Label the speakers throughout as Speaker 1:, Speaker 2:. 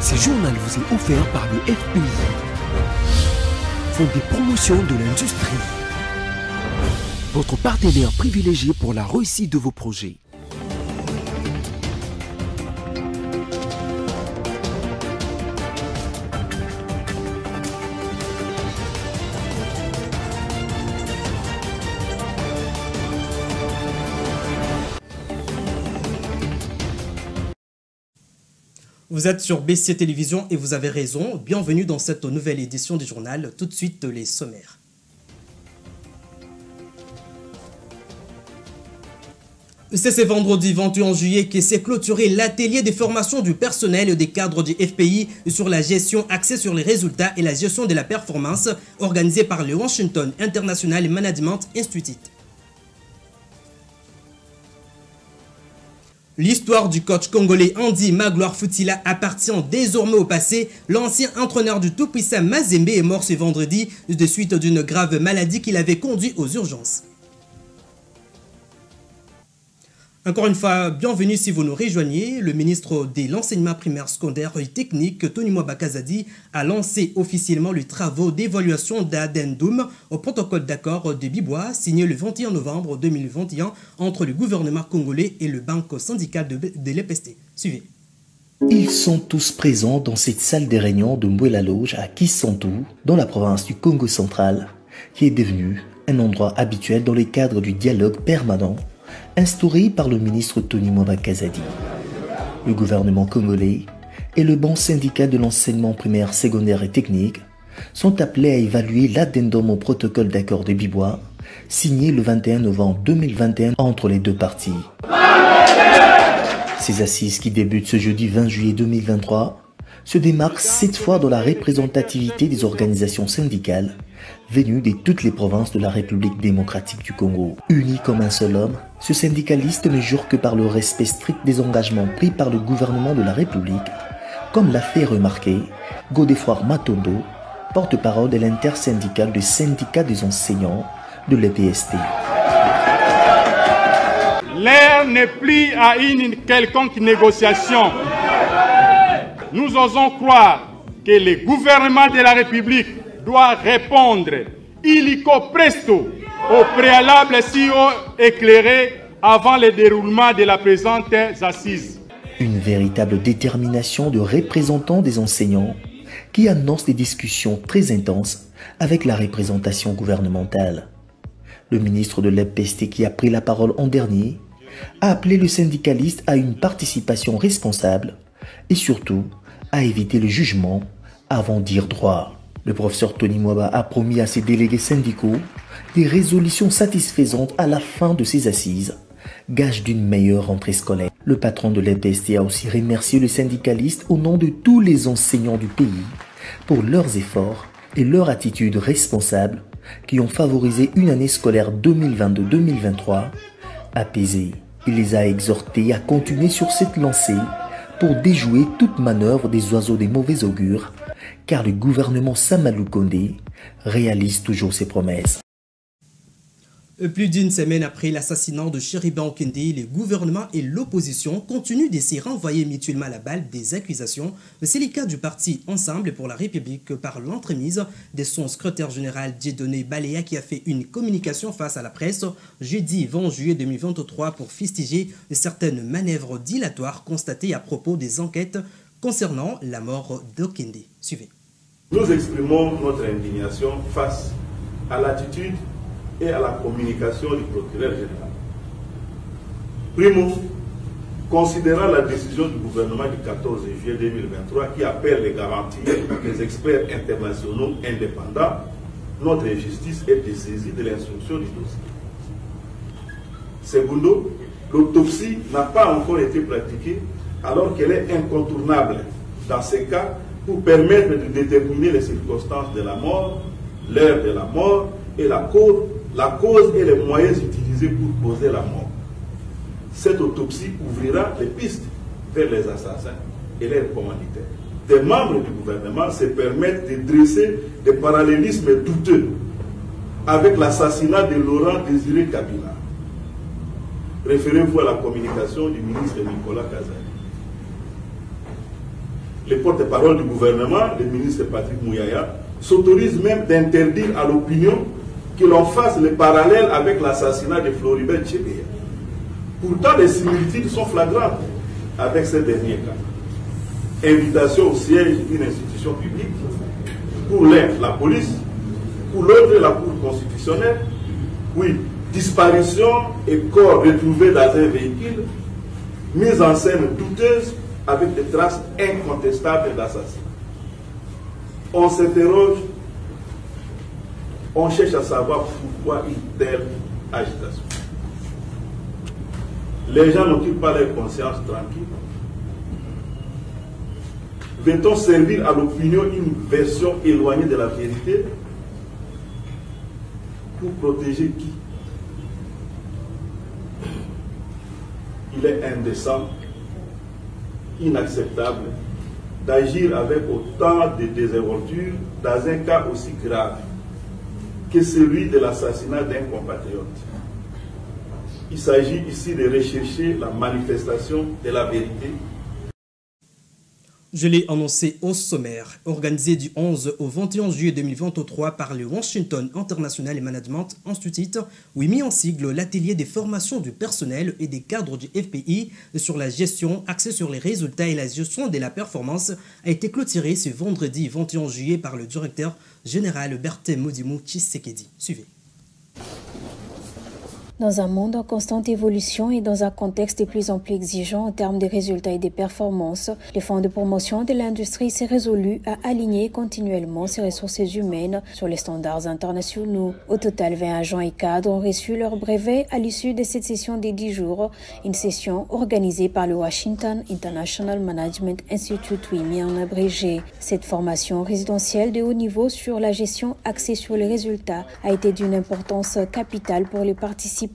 Speaker 1: Ce journal vous est offert par le FPI, Fonds de promotion de l'industrie, votre partenaire privilégié pour la réussite de vos projets.
Speaker 2: Vous êtes sur BC Télévision et vous avez raison. Bienvenue dans cette nouvelle édition du journal. Tout de suite, les sommaires. C'est ce vendredi 21 juillet que s'est clôturé l'atelier de formation du personnel des cadres du FPI sur la gestion axée sur les résultats et la gestion de la performance organisé par le Washington International Management Institute. L'histoire du coach congolais Andy Magloire Futila appartient désormais au passé. L'ancien entraîneur du tout-puissant Mazembe est mort ce vendredi de suite d'une grave maladie qui l'avait conduit aux urgences. Encore une fois, bienvenue si vous nous rejoignez. Le ministre de l'enseignement primaire, secondaire et technique, Tony Mwaba Kazadi, a lancé officiellement les travaux d'évaluation d'addendum au protocole d'accord de Bibois, signé le 21 novembre 2021 entre le gouvernement congolais et le banque syndical de l'EPST. Suivez.
Speaker 3: Ils sont tous présents dans cette salle des réunions de Mbouela-Loge à Kisantu, dans la province du Congo central, qui est devenue un endroit habituel dans les cadres du dialogue permanent instauré par le ministre Tony Mwaba Kazadi. Le gouvernement congolais et le banc syndical de l'enseignement primaire, secondaire et technique sont appelés à évaluer l'addendum au protocole d'accord de Bibois, signé le 21 novembre 2021 entre les deux parties. Ces assises qui débutent ce jeudi 20 juillet 2023 se démarquent cette fois dans la représentativité des organisations syndicales venues de toutes les provinces de la République démocratique du Congo. Unis comme un seul homme, ce syndicaliste ne jure que par le respect strict des engagements pris par le gouvernement de la République, comme l'a fait remarquer Godefroid Matondo, porte-parole de l'intersyndicale du syndicat des enseignants de l'EPST.
Speaker 4: L'heure n'est plus à une quelconque négociation. Nous osons croire que le gouvernement de la République doit répondre illico presto au préalable CEO éclairé avant le déroulement de la présente assise.
Speaker 3: Une véritable détermination de représentants des enseignants qui annonce des discussions très intenses avec la représentation gouvernementale. Le ministre de l'EPST qui a pris la parole en dernier a appelé le syndicaliste à une participation responsable et surtout à éviter le jugement avant de dire droit. Le professeur Tony Mwaba a promis à ses délégués syndicaux des résolutions satisfaisantes à la fin de ces assises, gage d'une meilleure rentrée scolaire. Le patron de l'EPST a aussi remercié le syndicaliste au nom de tous les enseignants du pays pour leurs efforts et leur attitude responsable qui ont favorisé une année scolaire 2022-2023 apaisée. Il les a exhortés à continuer sur cette lancée pour déjouer toute manœuvre des oiseaux des mauvais augures, car le gouvernement Samalou Kondé réalise toujours ses promesses.
Speaker 2: Plus d'une semaine après l'assassinat de Chériba Okende, le gouvernement et l'opposition continuent de se renvoyer mutuellement la balle des accusations. C'est le cas du parti Ensemble pour la République par l'entremise de son secrétaire général Dieudonné Baléa qui a fait une communication face à la presse jeudi 20 juillet 2023 pour fustiger certaines manœuvres dilatoires constatées à propos des enquêtes concernant la mort d'Okende. Suivez.
Speaker 5: Nous exprimons notre indignation face à l'attitude et à la communication du procureur général. Primo, considérant la décision du gouvernement du 14 juillet 2023 qui appelle les garanties des experts internationaux indépendants, notre justice est dessaisie de l'instruction du dossier. Secondo, l'autopsie n'a pas encore été pratiquée alors qu'elle est incontournable dans ces cas pour permettre de déterminer les circonstances de la mort, l'heure de la mort et la cause et les moyens utilisés pour causer la mort. Cette autopsie ouvrira les pistes vers les assassins et leurs commanditaires. Des membres du gouvernement se permettent de dresser des parallélismes douteux avec l'assassinat de Laurent Désiré Kabila. Référez-vous à la communication du ministre Nicolas Kazali. le porte-parole du gouvernement, le ministre Patrick Mouyaya, s'autorise même d'interdire à l'opinion que l'on fasse le parallèle avec l'assassinat de Floribert Chebeya. Pourtant, les similitudes sont flagrantes avec ce dernier cas. Invitation au siège d'une institution publique, pour l'un, la police, pour l'autre, la Cour constitutionnelle. Oui, disparition et corps retrouvés dans un véhicule, mise en scène douteuse avec des traces incontestables d'assassinat. On s'interroge, on cherche à savoir pourquoi une telle agitation. Les gens n'ont-ils pas leur conscience tranquille? Va-t-on servir à l'opinion une version éloignée de la vérité pour protéger qui? Il est indécent, inacceptable d'agir avec autant de désinvolture dans un cas aussi grave que celui de l'assassinat d'un compatriote. Il s'agit ici de rechercher la manifestation de la vérité.
Speaker 2: Je l'ai annoncé au sommaire, organisé du 11 au 21 juillet 2023 par le Washington International Management Institute, où est mis en sigle l'atelier des formations du personnel et des cadres du FPI sur la gestion axée sur les résultats et la gestion de la performance a été clôturé ce vendredi 21 juillet par le directeur général Berthe Modimou Tshisekedi. Suivez.
Speaker 6: Dans un monde en constante évolution et dans un contexte de plus en plus exigeant en termes de résultats et de performances, le Fonds de promotion de l'industrie s'est résolu à aligner continuellement ses ressources humaines sur les standards internationaux. Au total, 20 agents et cadres ont reçu leur brevet à l'issue de cette session de 10 jours, une session organisée par le Washington International Management Institute, WIMI en abrégé. Cette formation résidentielle de haut niveau sur la gestion axée sur les résultats a été d'une importance capitale pour les participants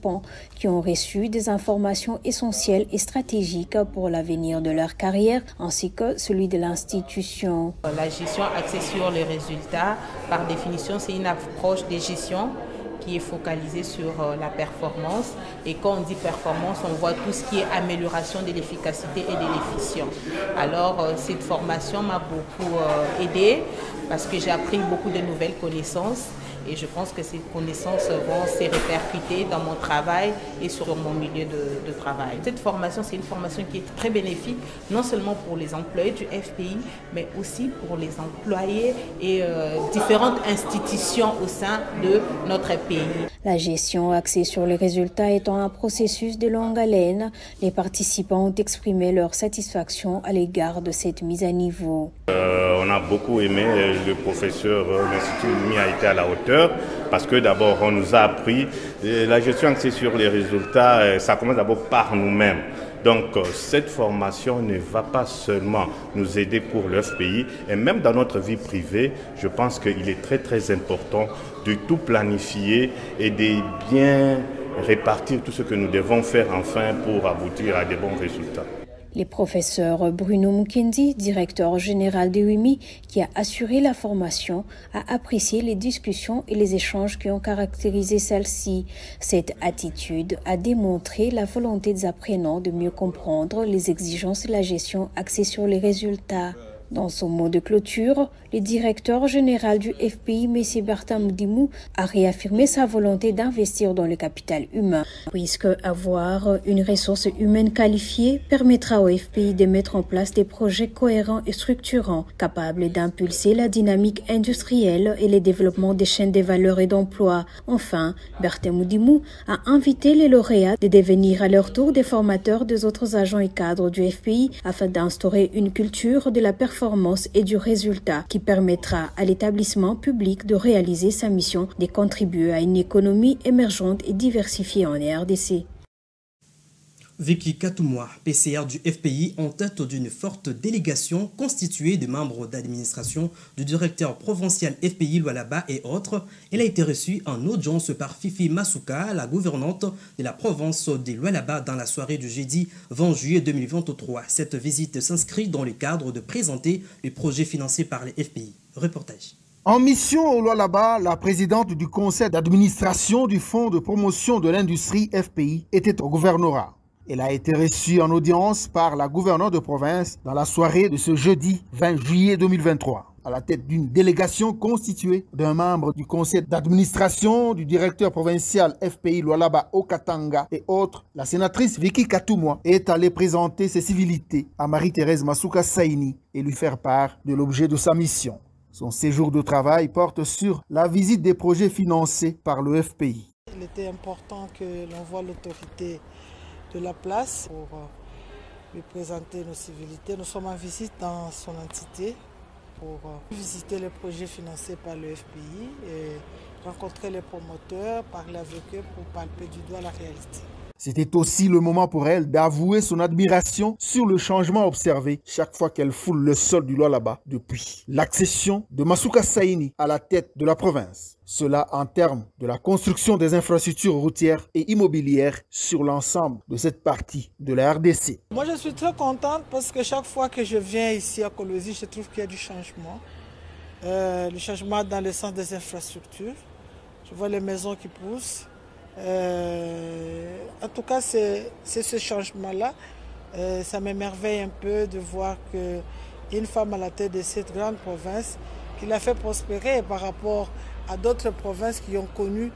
Speaker 6: qui ont reçu des informations essentielles et stratégiques pour l'avenir de leur carrière ainsi que celui de l'institution.
Speaker 7: La gestion axée sur les résultats, par définition, c'est une approche de gestion qui est focalisée sur la performance. Et quand on dit performance, on voit tout ce qui est amélioration de l'efficacité et de l'efficience. Alors, cette formation m'a beaucoup aidée parce que j'ai appris beaucoup de nouvelles connaissances. Et je pense que ces connaissances vont se répercuter dans mon travail et sur mon milieu de travail. Cette formation, c'est une formation qui est très bénéfique, non seulement pour les employés du FPI, mais aussi pour les employés et différentes institutions au sein de notre pays.
Speaker 6: La gestion axée sur les résultats étant un processus de longue haleine, les participants ont exprimé leur satisfaction à l'égard de cette mise à niveau.
Speaker 8: On a beaucoup aimé, le professeur, l'Institut WIMI a été à la hauteur parce que d'abord on nous a appris la gestion axée sur les résultats, ça commence d'abord par nous-mêmes. Donc cette formation ne va pas seulement nous aider pour le FPI et même dans notre vie privée, je pense qu'il est très important de tout planifier et de bien répartir tout ce que nous devons faire enfin pour aboutir à de bons résultats.
Speaker 6: Le professeur Bruno Mukendi, directeur général de WIMI, qui a assuré la formation, a apprécié les discussions et les échanges qui ont caractérisé celle-ci. Cette attitude a démontré la volonté des apprenants de mieux comprendre les exigences de la gestion axée sur les résultats. Dans son mot de clôture, le directeur général du FPI, M. Berthe Modimou, a réaffirmé sa volonté d'investir dans le capital humain, puisque avoir une ressource humaine qualifiée permettra au FPI de mettre en place des projets cohérents et structurants, capables d'impulser la dynamique industrielle et le développement des chaînes de valeur et d'emploi. Enfin, Berthe Modimou a invité les lauréats de devenir à leur tour des formateurs des autres agents et cadres du FPI afin d'instaurer une culture de la performance et du résultat qui permettra à l'établissement public de réaliser sa mission de contribuer à une économie émergente et diversifiée en RDC.
Speaker 2: Vicky Katoumoua, PCR du FPI, en tête d'une forte délégation constituée de membres d'administration, du directeur provincial FPI Lualaba et autres. Elle a été reçue en audience par Fifi Masuka, la gouvernante de la province de Lualaba, dans la soirée du jeudi 20 juillet 2023. Cette visite s'inscrit dans le cadre de présenter les projets financés par les FPI. Reportage.
Speaker 9: En mission au Lualaba, la présidente du conseil d'administration du Fonds de promotion de l'industrie FPI était au gouvernorat. Elle a été reçue en audience par la gouverneure de province dans la soirée de ce jeudi 20 juillet 2023. À la tête d'une délégation constituée d'un membre du conseil d'administration, du directeur provincial FPI Lualaba Okatanga et autres, la sénatrice Vicky Katumwa est allée présenter ses civilités à Marie-Thérèse Masuka Saini et lui faire part de l'objet de sa mission. Son séjour de travail porte sur la visite des projets financés par le FPI.
Speaker 10: Il était important que l'on voie l'autorité de la place pour lui présenter nos civilités. Nous sommes en visite dans son entité pour visiter les projets financés par le FPI et rencontrer les promoteurs, parler avec eux pour palper du doigt la réalité.
Speaker 9: C'était aussi le moment pour elle d'avouer son admiration sur le changement observé chaque fois qu'elle foule le sol du Lualaba depuis l'accession de Masuka Saini à la tête de la province. Cela en termes de la construction des infrastructures routières et immobilières sur l'ensemble de cette partie de la RDC.
Speaker 10: Moi je suis très contente parce que chaque fois que je viens ici à Kolwezi, je trouve qu'il y a du changement. Le changement dans le sens des infrastructures. Je vois les maisons qui poussent. En tout cas, c'est ce changement-là. Ça m'émerveille un peu de voir qu'une femme à la tête de cette grande province qui l'a fait prospérer par rapport à d'autres provinces qui ont connu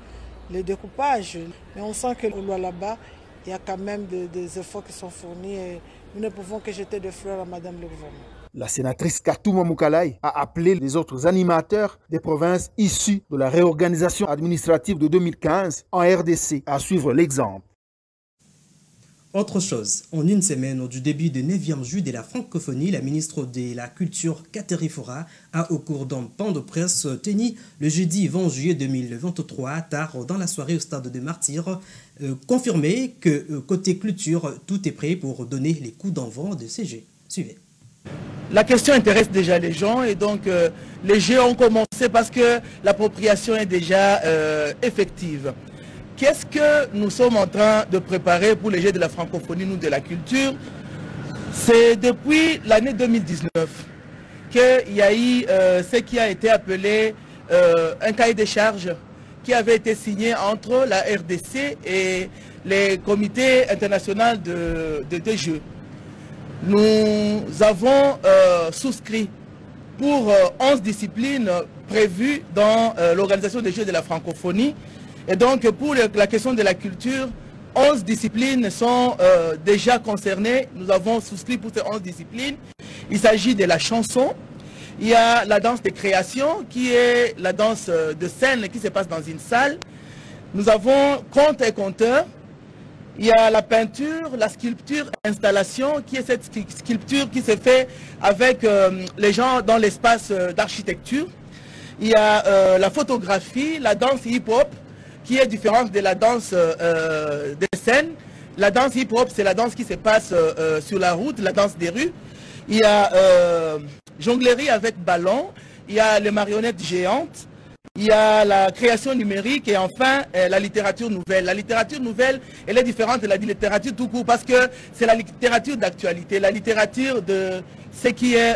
Speaker 10: les découpages. Mais on sent que là-bas, il y a quand même des efforts qui sont fournis et nous ne pouvons que jeter des fleurs à Madame le gouvernement.
Speaker 9: La sénatrice Katumwa Mukalai a appelé les autres animateurs des provinces issues de la réorganisation administrative de 2015 en RDC à suivre l'exemple.
Speaker 2: Autre chose, en une semaine du début du 9e jour de la francophonie, la ministre de la Culture, Catherine Fora, a au cours d'un point de presse tenu le jeudi 20 juillet 2023, tard dans la soirée au stade de Martyrs, confirmé que côté culture, tout est prêt pour donner les coups d'envoi de ces jeux. Suivez.
Speaker 11: La question intéresse déjà les gens et donc les jeux ont commencé parce que l'appropriation est déjà effective. Qu'est-ce que nous sommes en train de préparer pour les Jeux de la francophonie, nous de la culture? C'est depuis l'année 2019 qu'il y a eu ce qui a été appelé un cahier des charges qui avait été signé entre la RDC et les comités internationaux de Jeux. Nous avons souscrit pour 11 disciplines prévues dans l'organisation des Jeux de la francophonie. Et donc pour la question de la culture, 11 disciplines sont déjà concernées. Nous avons souscrit pour ces 11 disciplines. Il s'agit de la chanson. Il y a la danse de création qui est la danse de scène qui se passe dans une salle. Nous avons conte et conteur. Il y a la peinture, la sculpture, installation, qui est cette sculpture qui se fait avec les gens dans l'espace d'architecture. Il y a la photographie, la danse hip-hop, qui est différente de la danse des scènes. La danse hip-hop, c'est la danse qui se passe sur la route, la danse des rues. Il y a jonglerie avec ballon, il y a les marionnettes géantes, il y a la création numérique et enfin la littérature nouvelle. La littérature nouvelle, elle est différente de la littérature tout court parce que c'est la littérature d'actualité, la littérature de ce qui est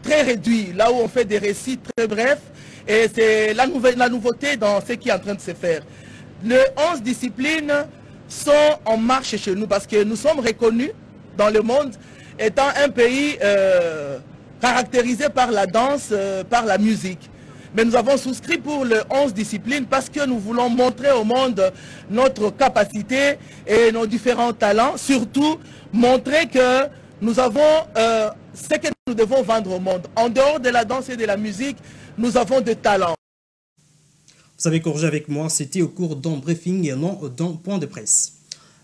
Speaker 11: très réduit, là où on fait des récits très brefs. Et c'est la nouveauté dans ce qui est en train de se faire. Les 11 disciplines sont en marche chez nous parce que nous sommes reconnus dans le monde étant un pays caractérisé par la danse, par la musique. Mais nous avons souscrit pour les 11 disciplines parce que nous voulons montrer au monde notre capacité et nos différents talents. Surtout, montrer que nous avons ce que nous devons vendre au monde. En dehors de la danse et de la musique, nous avons des talents.
Speaker 2: Vous avez corrigé avec moi, c'était au cours d'un briefing et non d'un point de presse.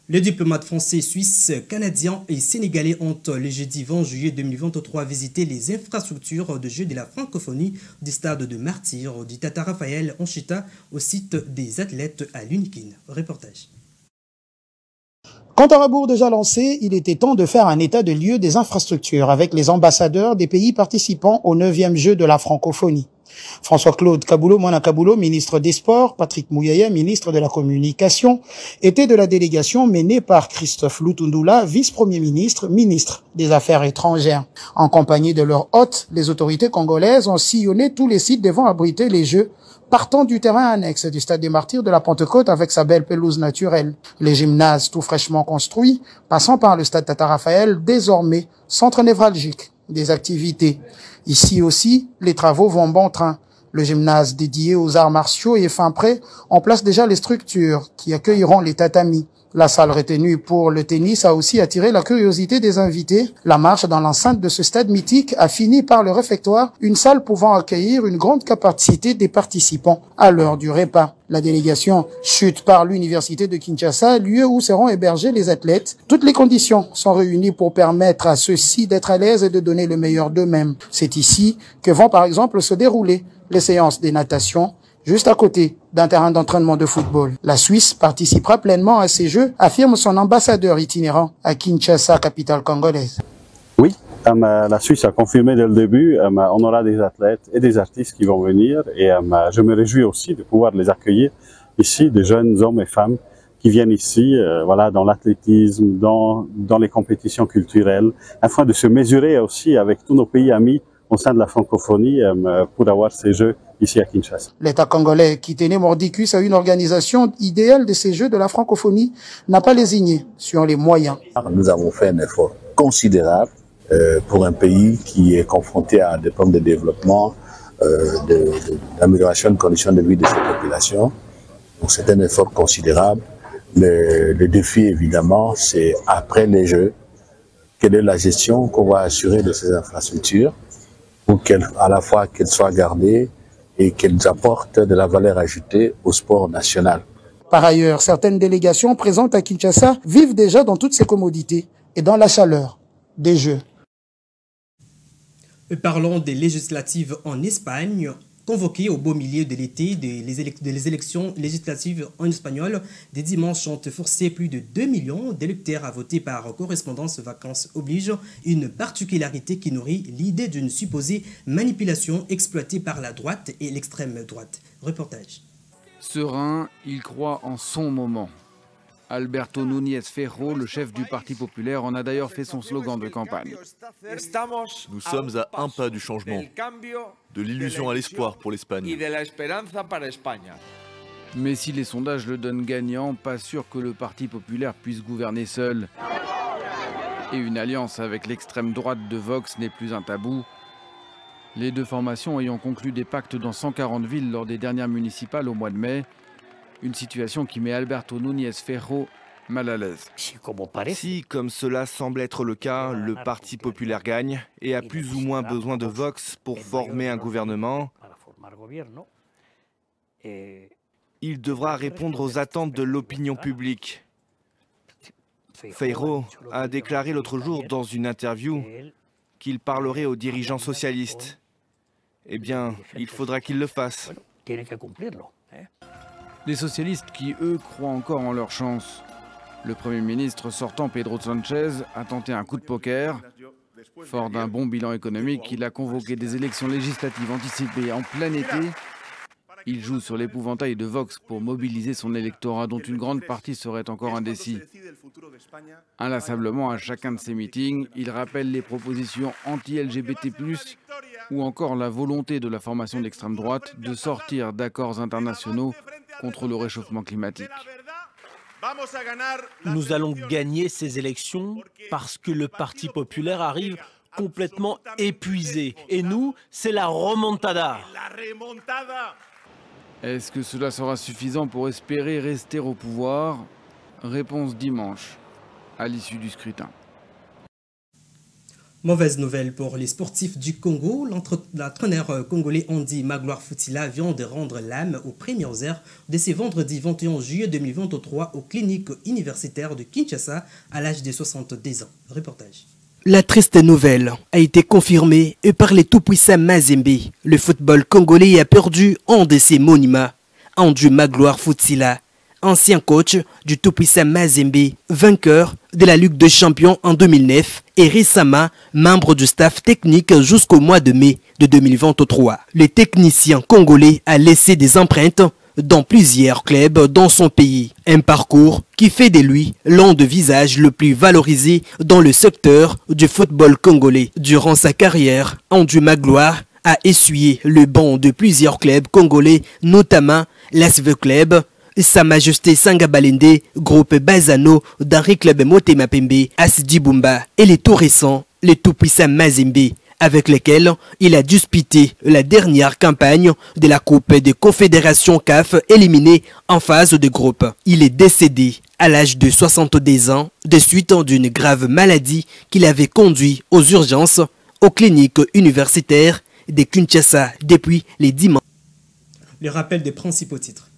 Speaker 2: Les diplomates français, suisses, canadiens et sénégalais ont le jeudi 20 juillet 2023 visité les infrastructures de jeux de la francophonie du stade de Martyrs du Tata Raphaël Anchita au site des athlètes à l'Unikin. Reportage.
Speaker 12: Compte à rebours déjà lancé, il était temps de faire un état de lieu des infrastructures avec les ambassadeurs des pays participants au 9e jeu de la francophonie. François-Claude Kaboulo, Moana Kaboulo, ministre des Sports, Patrick Mouyaya, ministre de la Communication, étaient de la délégation menée par Christophe Lutundula, vice-premier ministre, ministre des Affaires étrangères. En compagnie de leurs hôtes, les autorités congolaises ont sillonné tous les sites devant abriter les Jeux, partant du terrain annexe du Stade des Martyrs de la Pentecôte avec sa belle pelouse naturelle, les gymnases tout fraîchement construits, passant par le Stade Tata Raphaël, désormais centre névralgique des activités. Ici aussi, les travaux vont bon train. Le gymnase dédié aux arts martiaux est fin prêt, on place déjà les structures qui accueilleront les tatamis. La salle retenue pour le tennis a aussi attiré la curiosité des invités. La marche dans l'enceinte de ce stade mythique a fini par le réfectoire, une salle pouvant accueillir une grande capacité des participants à l'heure du repas. La délégation chute par l'université de Kinshasa, lieu où seront hébergés les athlètes. Toutes les conditions sont réunies pour permettre à ceux-ci d'être à l'aise et de donner le meilleur d'eux-mêmes. C'est ici que vont par exemple se dérouler les séances des natations, juste à côté d'un terrain d'entraînement de football. La Suisse participera pleinement à ces Jeux, affirme son ambassadeur itinérant à Kinshasa, capitale congolaise.
Speaker 13: Oui, la Suisse a confirmé dès le début, on aura des athlètes et des artistes qui vont venir et je me réjouis aussi de pouvoir les accueillir ici, des jeunes hommes et femmes qui viennent ici, voilà, dans l'athlétisme, dans les compétitions culturelles, afin de se mesurer aussi avec tous nos pays amis au sein de la francophonie pour avoir ces Jeux ici à Kinshasa.
Speaker 12: L'État congolais, qui tenait mordicus à une organisation idéale de ces Jeux de la francophonie, n'a pas lésigné sur les moyens.
Speaker 14: Nous avons fait un effort considérable pour un pays qui est confronté à des problèmes de développement, d'amélioration de conditions de vie de ses populations. Donc c'est un effort considérable. Le défi, évidemment, c'est après les Jeux, quelle est la gestion qu'on va assurer de ces infrastructures pour à la fois qu'elles soient gardées et qu'elles apportent de la valeur ajoutée au sport national.
Speaker 12: Par ailleurs, certaines délégations présentes à Kinshasa vivent déjà dans toutes ces commodités et dans la chaleur des Jeux.
Speaker 2: Parlons des législatives en Espagne. Convoquées au beau milieu de l'été des élections législatives en espagnol, des dimanches ont forcé plus de 2 millions d'électeurs à voter par correspondance, vacances oblige, une particularité qui nourrit l'idée d'une supposée manipulation exploitée par la droite et l'extrême droite. Reportage.
Speaker 15: Serein, il croit en son moment. Alberto Núñez Feijóo, le chef du Parti populaire, en a d'ailleurs fait son slogan de campagne.
Speaker 16: Nous sommes à un pas du changement, de l'illusion à l'espoir pour l'Espagne.
Speaker 15: Mais si les sondages le donnent gagnant, pas sûr que le Parti populaire puisse gouverner seul. Et une alliance avec l'extrême droite de Vox n'est plus un tabou. Les deux formations ayant conclu des pactes dans 140 villes lors des dernières municipales au mois de mai, une situation qui met Alberto Núñez Feijóo mal à l'aise.
Speaker 16: Si, comme cela semble être le cas, le Parti populaire gagne et a plus ou moins besoin de Vox pour former un gouvernement, il devra répondre aux attentes de l'opinion publique. Feijóo a déclaré l'autre jour dans une interview qu'il parlerait aux dirigeants socialistes. Eh bien, il faudra qu'il le fasse.
Speaker 15: Les socialistes qui, eux, croient encore en leur chance. Le Premier ministre sortant, Pedro Sánchez, a tenté un coup de poker. Fort d'un bon bilan économique, il a convoqué des élections législatives anticipées en plein été. Il joue sur l'épouvantail de Vox pour mobiliser son électorat, dont une grande partie serait encore indécis. Inlassablement, à chacun de ses meetings, il rappelle les propositions anti-LGBT+, ou encore la volonté de la formation d'extrême droite de sortir d'accords internationaux contre le réchauffement climatique.
Speaker 17: Nous allons gagner ces élections parce que le Parti populaire arrive complètement épuisé. Et nous, c'est la remontada.
Speaker 15: Est-ce que cela sera suffisant pour espérer rester au pouvoir? Réponse dimanche, à l'issue du scrutin.
Speaker 2: Mauvaise nouvelle pour les sportifs du Congo. L'entraîneur congolais Andy Magloire Futila vient de rendre l'âme aux premières heures de ce vendredi 21 juillet 2023 aux cliniques universitaires de Kinshasa à l'âge de 62 ans. Reportage.
Speaker 1: La triste nouvelle a été confirmée par les tout-puissants Mazembe. Le football congolais a perdu un de ses monuments, Andy Magloire Futila,
Speaker 2: ancien coach du tout-puissant Mazembe, vainqueur de la Ligue des Champions en 2009 et récemment membre du staff technique jusqu'au mois de mai de 2023. Le technicien congolais a laissé des empreintes dans plusieurs clubs dans son pays. Un parcours qui fait de lui l'un des visages le plus valorisé dans le secteur du football congolais. Durant sa carrière, Andu Magloire a essuyé le banc de plusieurs clubs congolais, notamment l'ASV Club, Sa Majesté Sangabalende, groupe Bazano, d'Henri Club Motema Pembe, Asidi Bumba et les tout récents, les tout-puissants Mazembe, avec lesquels il a disputé la dernière campagne de la Coupe des Confédérations CAF éliminée en phase de groupe. Il est décédé à l'âge de 62 ans de suite d'une grave maladie qui l'avait conduit aux urgences aux cliniques universitaires de Kinshasa depuis les dimanches. Le rappel des principaux titres.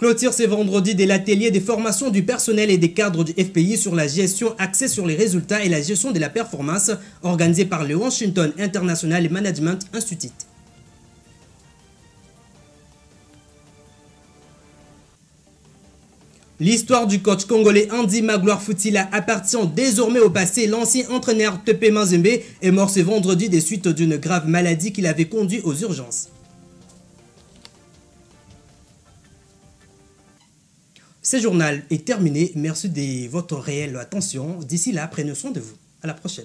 Speaker 2: Clôture ce vendredi de l'atelier de formation du personnel et des cadres du FPI sur la gestion axée sur les résultats et la gestion de la performance organisée par le Washington International Management Institute. L'histoire du coach congolais Andy Magloire Futila appartient désormais au passé. L'ancien entraîneur TP Mazembe est mort ce vendredi des suites d'une grave maladie qui l'avait conduit aux urgences. Ce journal est terminé. Merci de votre réelle attention. D'ici là, prenez soin de vous. À la prochaine.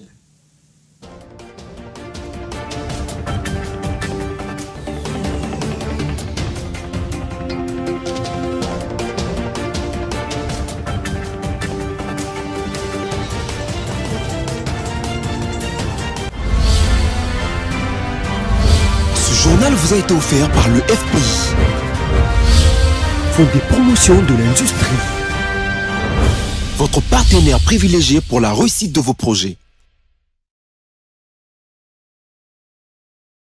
Speaker 1: Ce journal vous a été offert par le FPI. Des promotions de l'industrie. Votre partenaire privilégié pour la réussite de vos projets.